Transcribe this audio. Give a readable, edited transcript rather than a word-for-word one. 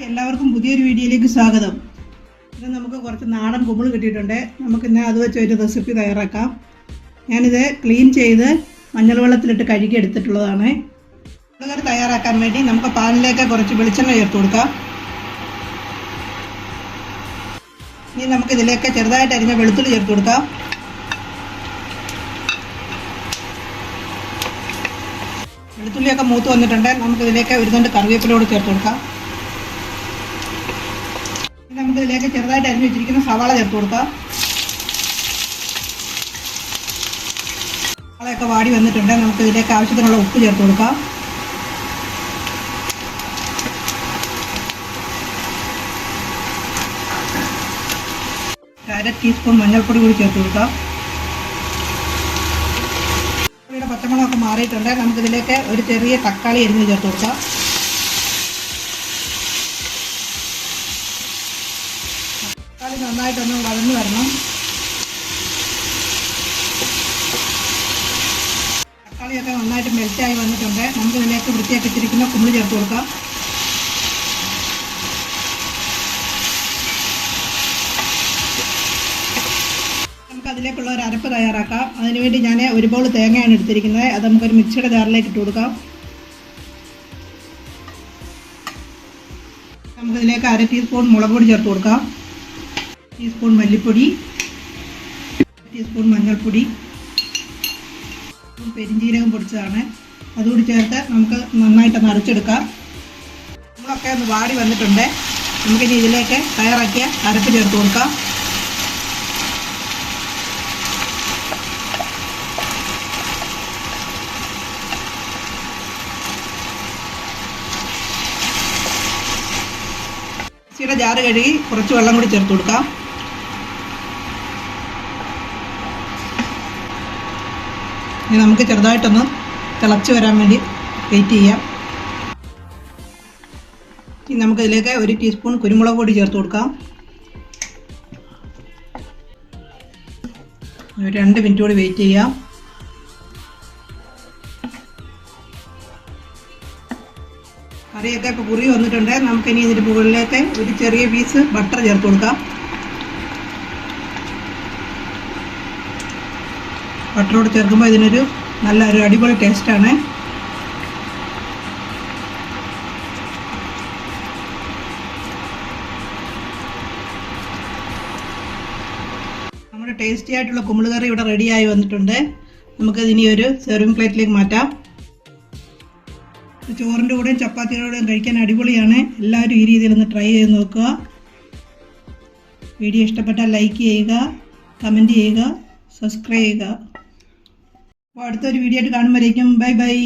എല്ലാവർക്കും പുതിയൊരു വീഡിയോയിലേക്ക് സ്വാഗതം. ഇന്ന് നമുക്ക് കുറച്ച് നാടൻ കുമ്പിൾ കിട്ടിയിട്ടുണ്ട്. നമുക്കിന്ന് അത് വെച്ച് ഒരു റെസിപ്പി തയ്യാറാക്കാം. ഞാനിത് ക്ലീൻ ചെയ്ത് മഞ്ഞൾ വെള്ളത്തിലിട്ട് കഴുകി എടുത്തിട്ടുള്ളതാണ്. കറി തയ്യാറാക്കാൻ വേണ്ടി നമുക്ക് പാനിലേക്ക് കുറച്ച് വെളിച്ചെണ്ണ ചേർത്ത് കൊടുക്കാം. ഇനി നമുക്കിതിലേക്ക് ചെറുതായിട്ട് അരിഞ്ഞ വെളുത്തുള്ളി ചേർത്ത് കൊടുക്കാം. വെളുത്തുള്ളിയൊക്കെ മൂത്ത് വന്നിട്ടുണ്ട്. നമുക്കിതിലേക്ക് ഒരു തണ്ട് കറിവേപ്പിലയോട് ചേർത്ത് കൊടുക്കാം. നമുക്കിതിലേക്ക് ചെറുതായിട്ട് അരിഞ്ഞ് വെച്ചിരിക്കുന്ന സവാള ചേർത്ത് കൊടുക്കാം. സവാളയൊക്കെ വാടി വന്നിട്ടുണ്ട്. നമുക്കിതിലേക്ക് ആവശ്യത്തിനുള്ള ഉപ്പ് ചേർത്ത് കൊടുക്കാം. അര ടീസ്പൂൺ മഞ്ഞൾപ്പൊടി കൂടി ചേർത്ത് കൊടുക്കാം. പച്ചമുളകൊക്കെ മാറിയിട്ടുണ്ട്. നമുക്കിതിലേക്ക് ഒരു ചെറിയ തക്കാളി അരിഞ്ഞ് ചേർത്ത് കൊടുക്കാം. തക്കാളി നന്നായിട്ടൊന്ന് വഴന്നു വരണം. തക്കാളിയൊക്കെ നന്നായിട്ട് മെൽറ്റായി വന്നിട്ടുണ്ട്. നമുക്കിതിലേക്ക് വൃത്തിയാക്കി വെച്ചിരിക്കുന്ന കുമ്പിൾ ചേർത്ത് കൊടുക്കാം. അതിലേക്കുള്ള ഒരു അരപ്പ് തയ്യാറാക്കാം. അതിനുവേണ്ടി ഞാൻ ഒരു ബൗൾ തേങ്ങയാണ് എടുത്തിരിക്കുന്നത്. അത് നമുക്കൊരു മിക്സിയുടെ ജാറിലേക്ക് ഇട്ട് കൊടുക്കാം. നമുക്കിതിലേക്ക് അര ടീസ്പൂൺ മുളക് പൊടി ചേർത്ത് കൊടുക്കാം. ടീസ്പൂൺ മല്ലിപ്പൊടി, ടീസ്പൂൺ മഞ്ഞൾപ്പൊടി, പെരിഞ്ജീരകം പൊടിച്ചതാണ്. അതുകൂടി ചേർത്ത് നമുക്ക് നന്നായിട്ടൊന്ന് അരച്ചെടുക്കാം. നമ്മളൊക്കെ ഒന്ന് വാടി വന്നിട്ടുണ്ട്. നമുക്കിനി ഇതിലേക്ക് തയ്യാറാക്കിയ അരപ്പ് ചേർത്ത് കൊടുക്കാം. മിക്സിയുടെ ജാറ് കഴുകി കുറച്ച് വെള്ളം കൂടി ചേർത്ത് കൊടുക്കാം. ഇനി നമുക്ക് ചെറുതായിട്ടൊന്ന് തിളച്ച് വരാൻ വേണ്ടി വെയിറ്റ് ചെയ്യാം. ഇനി നമുക്കിതിലേക്ക് ഒരു ടീസ്പൂൺ കുരുമുളക് പൊടി ചേർത്ത് കൊടുക്കാം. 2 മിനിറ്റ് കൂടി വെയിറ്റ് ചെയ്യാം. കറിയൊക്കെ ഇപ്പോൾ കുറി വന്നിട്ടുണ്ട്. നമുക്കിനി ഇതിൻ്റെ മുകളിലേക്ക് ഒരു ചെറിയ പീസ് ബട്ടർ ചേർത്ത് കൊടുക്കാം. ബട്ടറോട് ചേർക്കുമ്പോൾ ഇതിനൊരു നല്ലൊരു അടിപൊളി ടേസ്റ്റാണ്. നമ്മുടെ ടേസ്റ്റി ആയിട്ടുള്ള കുമ്പിൾ കറി ഇവിടെ റെഡിയായി വന്നിട്ടുണ്ട്. നമുക്കതിനി ഒരു സെർവിങ് പ്ലേറ്റിലേക്ക് മാറ്റാം. ചോറിൻ്റെ കൂടെയും ചപ്പാത്തിയുടെ കൂടെയും കഴിക്കാൻ അടിപൊളിയാണ്. എല്ലാവരും ഈ രീതിയിലൊന്ന് ട്രൈ ചെയ്ത് നോക്കുക. വീഡിയോ ഇഷ്ടപ്പെട്ടാൽ ലൈക്ക് ചെയ്യുക, കമൻറ്റ് ചെയ്യുക, സബ്സ്ക്രൈബ് ചെയ്യുക. അപ്പോൾ അടുത്തൊരു വീഡിയോ ആയിട്ട് കാണുമ്പോഴേക്കും ബൈ ബൈ.